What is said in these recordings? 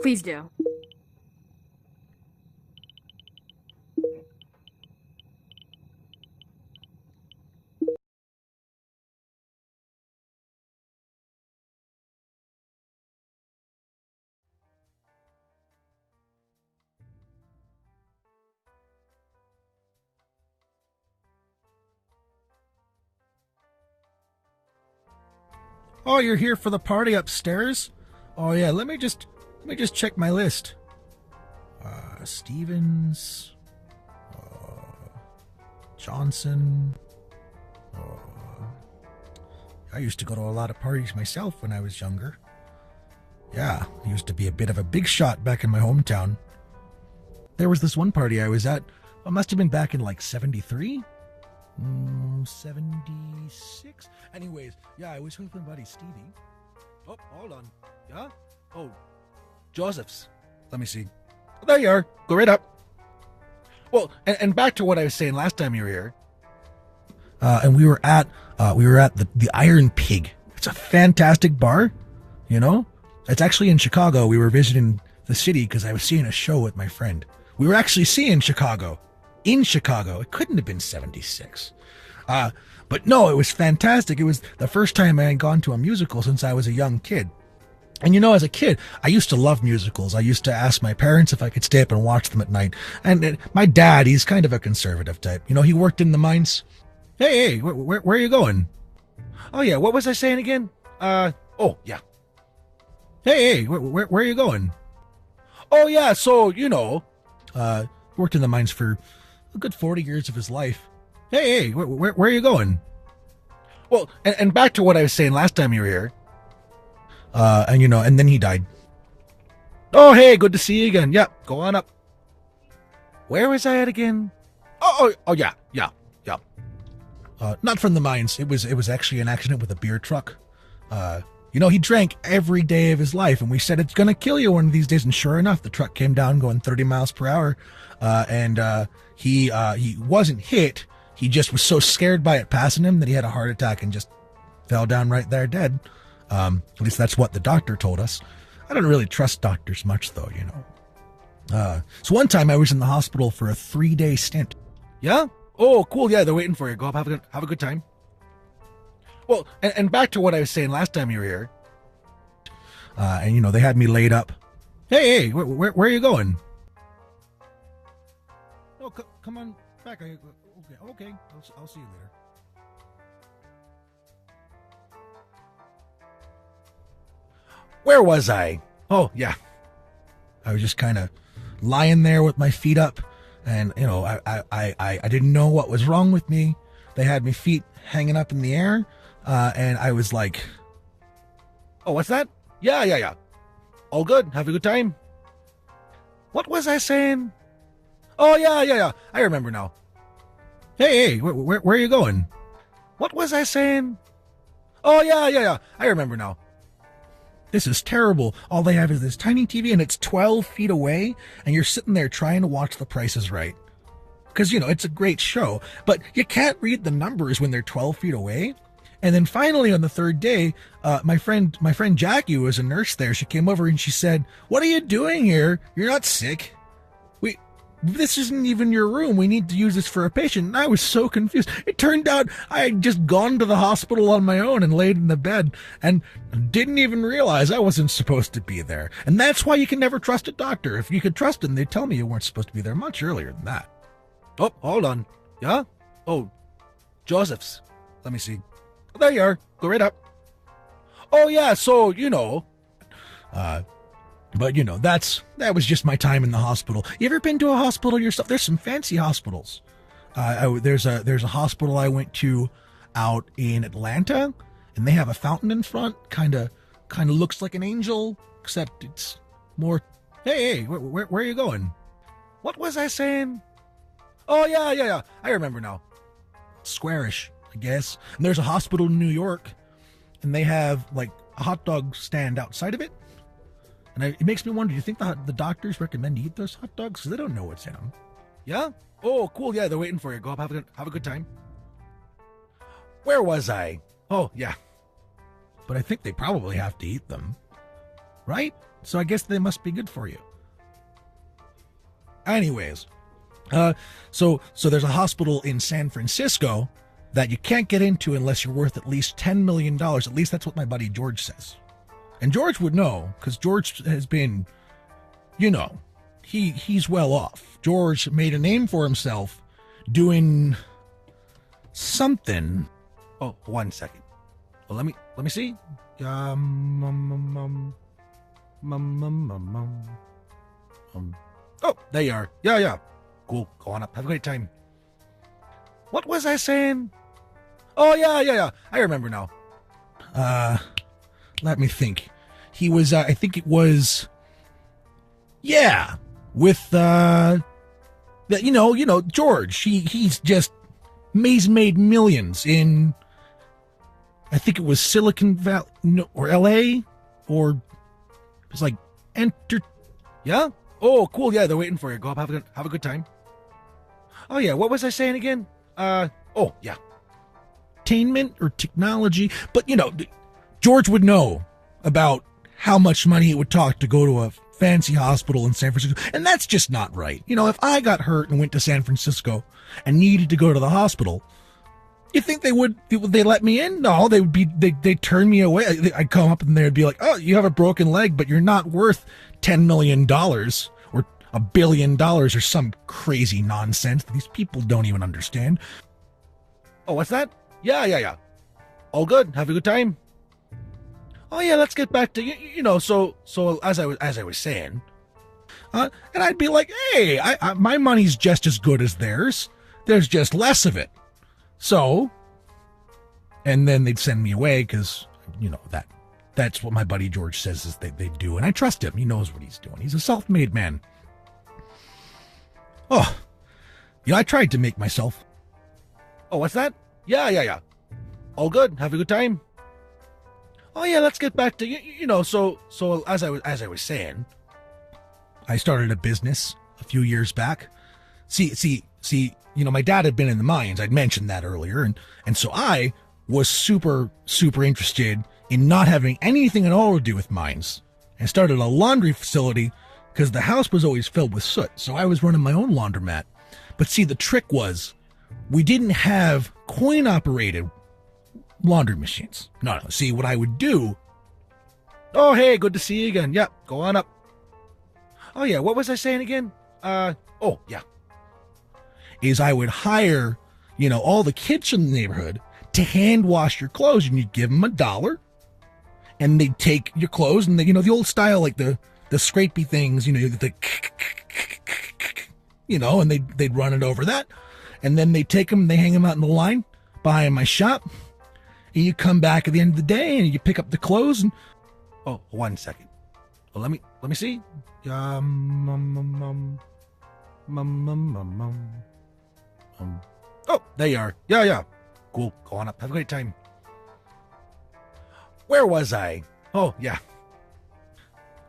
Please do. Oh, you're here for the party upstairs? Oh yeah, let me just check my list. Stevens, Johnson. I used to go to a lot of parties myself when I was younger. Yeah, I used to be a bit of a big shot back in my hometown. There was this one party I was at. It must have been back in like 73? 76? Anyways, yeah, I was with my buddy Stevie. Oh, hold on. Yeah? Oh, Joseph's. Let me see. There you are. Go right up. Well, and back to what I was saying last time you were here. And we were at the Iron Pig. It's a fantastic bar, you know? It's actually in Chicago. We were visiting the city because I was seeing a show with my friend. We were actually seeing Chicago. In Chicago. It couldn't have been 76. But no, it was fantastic. It was the first time I had gone to a musical since I was a young kid. And you know, as a kid, I used to love musicals. I used to ask my parents if I could stay up and watch them at night. And my dad, he's kind of a conservative type. You know, he worked in the mines. Hey, where are you going? Oh yeah, what was I saying again? Oh yeah. Hey, where are you going? Oh yeah, so, you know, worked in the mines for a good 40 years of his life. Hey, where are you going? Well, and back to what I was saying last time you were here. And you know, and then he died. Oh, hey, good to see you again. Yeah, go on up. Where was I at again? Oh, yeah. Not from the mines. It was actually an accident with a beer truck. You know, he drank every day of his life, and we said it's gonna kill you one of these days. And sure enough, the truck came down going 30 miles per hour, and he wasn't hit. He just was so scared by it passing him that he had a heart attack and just fell down right there dead. At least that's what the doctor told us. I don't really trust doctors much, though, you know. So one time I was in the hospital for a 3-day stint. Yeah? Oh, cool. Yeah, they're waiting for you. Go up, have a good time. Well, and back to what I was saying last time you were here. And you know, they had me laid up. Hey, where are you going? Oh, come on back. Okay. I'll see you later. Where was I? Oh, yeah. I was just kind of lying there with my feet up, and you know, I didn't know what was wrong with me. They had my feet hanging up in the air, and I was like, "Oh, what's that? Yeah. All good. Have a good time." What was I saying? Oh, yeah. I remember now. Hey, where are you going? What was I saying? Oh, yeah. I remember now. This is terrible. All they have is this tiny TV, and it's 12 feet away, and you're sitting there trying to watch The Price is Right. Because, you know, it's a great show, but you can't read the numbers when they're 12 feet away. And then finally on the third day, my friend Jackie, who was a nurse there, she came over and she said, "What are you doing here? You're not sick. This isn't even your room. We need to use this for a patient." And I was so confused. It turned out I had just gone to the hospital on my own and laid in the bed and didn't even realize I wasn't supposed to be there. And that's why you can never trust a doctor. If you could trust them, they'd tell me you weren't supposed to be there much earlier than that. Oh, hold on. Yeah? Oh, Joseph's. Let me see. There you are. Go right up. Oh, yeah, so, you know, but you know, that was just my time in the hospital. You ever been to a hospital yourself? There's some fancy hospitals. There's a hospital I went to out in Atlanta, and they have a fountain in front. Kind of looks like an angel, except it's more. Hey, where are you going? What was I saying? Oh yeah. I remember now. Squarish, I guess. And there's a hospital in New York, and they have like a hot dog stand outside of it. And it makes me wonder, do you think the doctors recommend you eat those hot dogs? Because they don't know what's in them. Yeah? Oh, cool. Yeah, they're waiting for you. Go up, have a good time. Where was I? Oh, yeah. But I think they probably have to eat them. Right? So I guess they must be good for you. Anyways, so there's a hospital in San Francisco that you can't get into unless you're worth at least $10 million. At least that's what my buddy George says. And George would know, because George has been, he's well off. George made a name for himself doing something. Oh, 1 second. Well, let me see. Oh, there you are. Yeah. Cool. Go on up. Have a great time. What was I saying? Oh, yeah. I remember now. Let me think. He was, I think it was, with, George. He's made millions in, I think it was Silicon Valley, or LA, or it was like yeah? Oh, cool. Yeah, they're waiting for you. Go up, have a good time. Oh, yeah. What was I saying again? Oh, yeah. Entertainment or technology. But, George would know about how much money it would talk to go to a fancy hospital in San Francisco. And that's just not right. If I got hurt and went to San Francisco and needed to go to the hospital, you think would they let me in? No, they'd turn me away. I'd come up and they'd be like, oh, you have a broken leg, but you're not worth $10 million or $1 billion or some crazy nonsense that these people don't even understand. Oh, what's that? Yeah. All good. Have a good time. Oh yeah, let's get back to so as I was saying, and I'd be like, hey, I my money's just as good as theirs. There's just less of it. So, and then they'd send me away because that's what my buddy George says is they do, and I trust him. He knows what he's doing. He's a self-made man. Oh, I tried to make myself. Oh, what's that? Yeah. All good. Have a good time. Oh yeah, let's get back to so as I was saying, I started a business a few years back. See, my dad had been in the mines. I'd mentioned that earlier, and so I was super interested in not having anything at all to do with mines, and started a laundry facility because the house was always filled with soot. So I was running my own laundromat. But see, the trick was we didn't have coin-operated laundry machines. No. See, what I would do... Oh, hey, good to see you again. Yeah, go on up. Oh, yeah, what was I saying again? Oh, yeah. Is I would hire, all the kids in the neighborhood to hand wash your clothes, and you'd give them $1, and they'd take your clothes, and the old style, like the scrapey things, and they'd run it over that, and then they take them and they hang them out in the line behind my shop. And you come back at the end of the day and you pick up the clothes and... Oh, 1 second. Well, let me see. Oh, there you are. Yeah. Cool. Go on up. Have a great time. Where was I? Oh, yeah.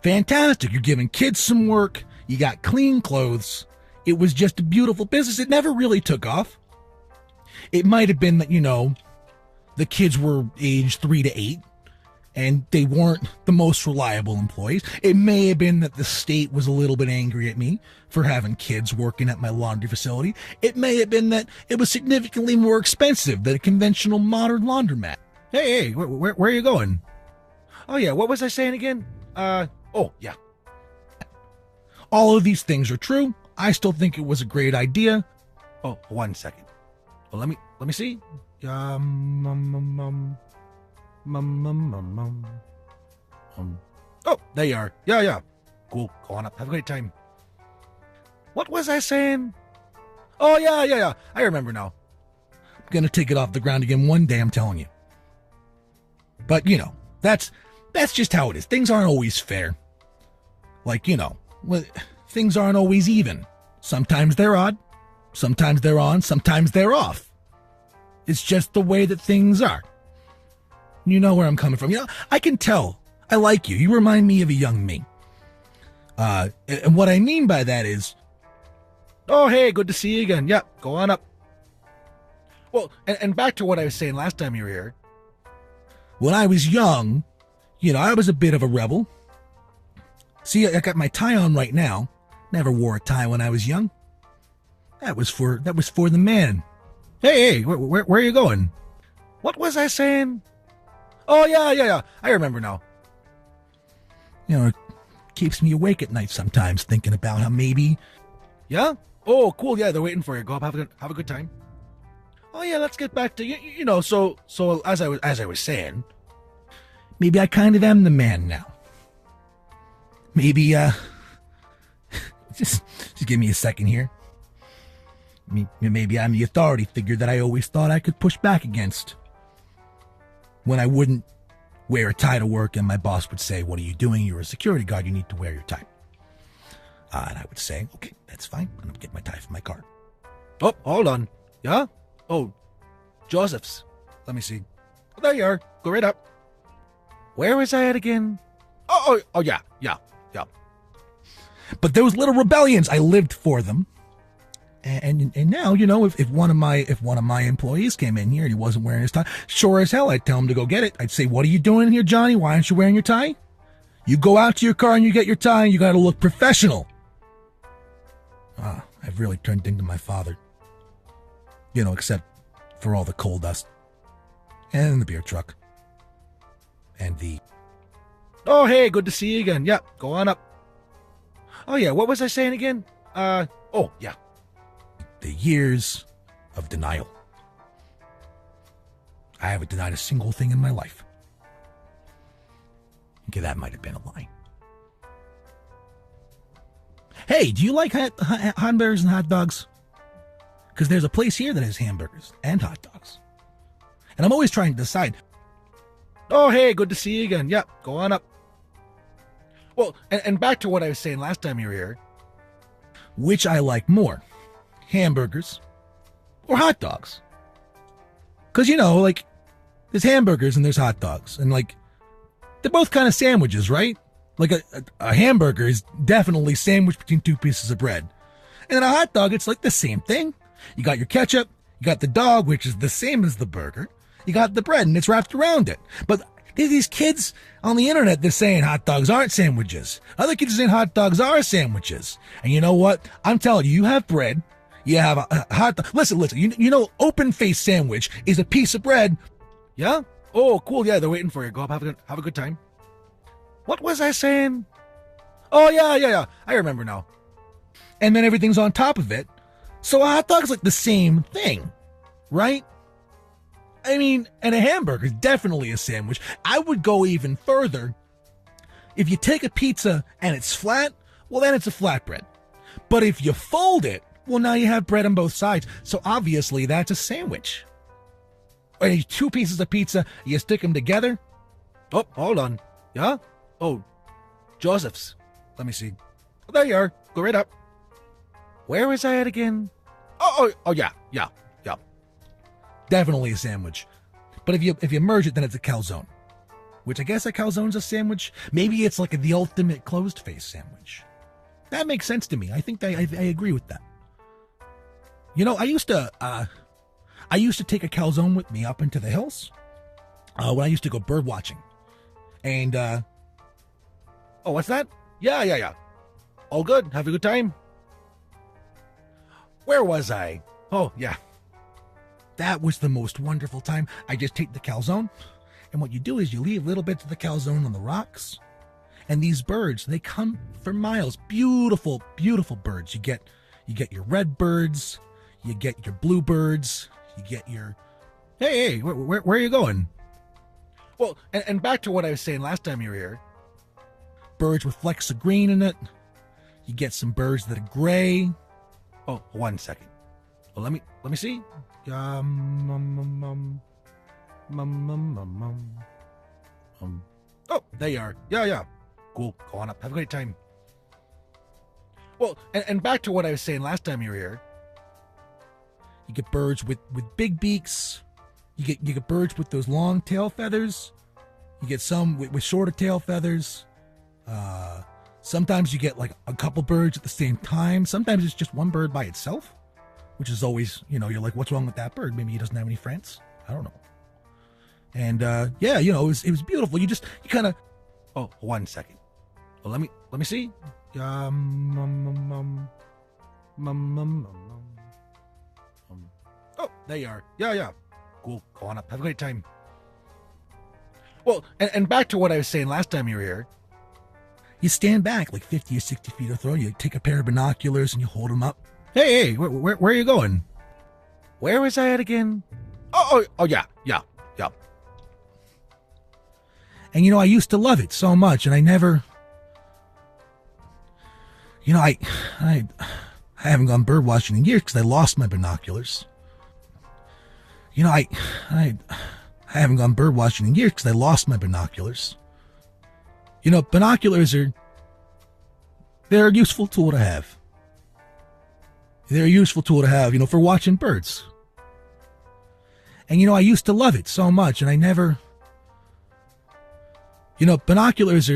Fantastic. You're giving kids some work. You got clean clothes. It was just a beautiful business. It never really took off. It might have been that, the kids were aged 3 to 8, and they weren't the most reliable employees. It may have been that the state was a little bit angry at me for having kids working at my laundry facility. It may have been that it was significantly more expensive than a conventional modern laundromat. Hey, where are you going? Oh, yeah, what was I saying again? Oh, yeah. All of these things are true. I still think it was a great idea. Oh, 1 second. Well, let me see. Oh, there you are. Yeah. Cool. Go on up. Have a great time. What was I saying? Oh, yeah. I remember now. I'm going to take it off the ground again one day, I'm telling you. But, that's just how it is. Things aren't always fair. Like, things aren't always even. Sometimes they're odd. Sometimes they're on. Sometimes they're off. It's just the way that things are. You know where I'm coming from. I can tell. I like you. You remind me of a young me. And what I mean by that is, oh, hey, good to see you again. Yeah, go on up. Well, and back to what I was saying last time you were here. When I was young, I was a bit of a rebel. See, I got my tie on right now. Never wore a tie when I was young. That was for the man. Hey, where are you going? What was I saying? Oh, yeah. I remember now. You know, it keeps me awake at night sometimes thinking about how maybe... Yeah? Oh, cool. Yeah, they're waiting for you. Go up, have a good time. Oh, yeah, let's get back to... You know, so as I was saying, maybe I kind of am the man now. Maybe, just give me a second here. Maybe I'm the authority figure that I always thought I could push back against. When I wouldn't wear a tie to work and my boss would say, "What are you doing? You're a security guard. You need to wear your tie." And I would say, "Okay, that's fine. I'm going to get my tie from my car." Oh, hold on. Yeah? Oh, Joseph's. Let me see. Oh, there you are. Go right up. Where was I at again? Oh, yeah. But those little rebellions, I lived for them. And now, you know, if one of my employees came in here and he wasn't wearing his tie, sure as hell I'd tell him to go get it. I'd say, "What are you doing here, Johnny? Why aren't you wearing your tie? You go out to your car and you get your tie and you got to look professional." I've really turned into my father. You know, except for all the coal dust. And the beer truck. And the... Oh, hey, good to see you again. Yeah, go on up. Oh, yeah, what was I saying again? Oh, yeah. The years of denial. I haven't denied a single thing in my life. Okay, that might have been a lie. Hey, do you like hamburgers and hot dogs? Because there's a place here that has hamburgers and hot dogs. And I'm always trying to decide. Oh, hey, good to see you again. Yeah, go on up. Well, and back to what I was saying last time you were here. Which I like more, hamburgers or hot dogs? Because, you know, like, there's hamburgers and there's hot dogs. And, like, they're both kind of sandwiches, right? Like, a hamburger is definitely sandwiched between two pieces of bread. And then a hot dog, it's like the same thing. You got your ketchup, you got the dog, which is the same as the burger. You got the bread, and it's wrapped around it. But there's these kids on the internet, they're saying hot dogs aren't sandwiches. Other kids are saying hot dogs are sandwiches. And you know what? I'm telling you, you have bread, you have a hot dog. Listen, you know, open-faced sandwich is a piece of bread. Yeah? Oh, cool, yeah, they're waiting for you. Go up, have a good time. What was I saying? Oh, yeah. I remember now. And then everything's on top of it. So a hot dog's like the same thing, right? I mean, and a hamburger is definitely a sandwich. I would go even further. If you take a pizza and it's flat, well, then it's a flatbread. But if you fold it, well, now you have bread on both sides. So obviously that's a sandwich. Or two pieces of pizza, you stick them together. Oh, hold on. Yeah? Oh, Joseph's. Let me see. Oh, there you are. Go right up. Where was I at again? Oh, yeah. Definitely a sandwich. But if you merge it, then it's a calzone. Which I guess a calzone's a sandwich. Maybe it's like the ultimate closed-face sandwich. That makes sense to me. I think I agree with that. You know, I used to take a calzone with me up into the hills when I used to go bird watching. And, oh, what's that? Yeah. All good. Have a good time. Where was I? Oh, yeah. That was the most wonderful time. I just take the calzone, and what you do is you leave little bits of the calzone on the rocks, and these birds, they come for miles. Beautiful, beautiful birds. You get your red birds, you get your blue birds, you get your... Hey, where are you going? Well, and back to what I was saying last time you were here. Birds with flecks of green in it. You get some birds that are gray. Oh, 1 second. Well, let me see. Oh, there you are. Yeah. Cool. Go on up. Have a great time. Well, and back to what I was saying last time you were here. You get birds with big beaks. You get birds with those long tail feathers. You get some with shorter tail feathers. Sometimes you get like a couple birds at the same time. Sometimes it's just one bird by itself, which is always, you know, you're like, what's wrong with that bird? Maybe he doesn't have any friends. I don't know. And yeah, you know, it was beautiful. You kind of... Oh, 1 second. Well, let me see. Oh, there you are. Yeah. Cool. Go on up. Have a great time. Well, and back to what I was saying last time you were here. You stand back like 50 or 60 feet or throw. You take a pair of binoculars and you hold them up. Hey, where are you going? Where was I at again? Oh, yeah. And I used to love it so much, and I never, I haven't gone bird watching in years because I lost my binoculars. I haven't gone bird watching in years because I lost my binoculars. Binoculars they're a useful tool to have. They're a useful tool to have, for watching birds. And, I used to love it so much, and I never, binoculars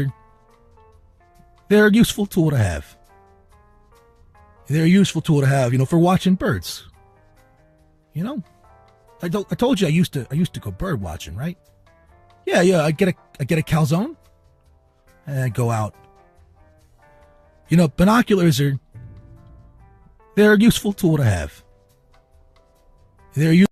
they're a useful tool to have. They're a useful tool to have, for watching birds. I told you I used to go bird watching, right? Yeah, I get a calzone, and I go out. Binoculars they're a useful tool to have. They're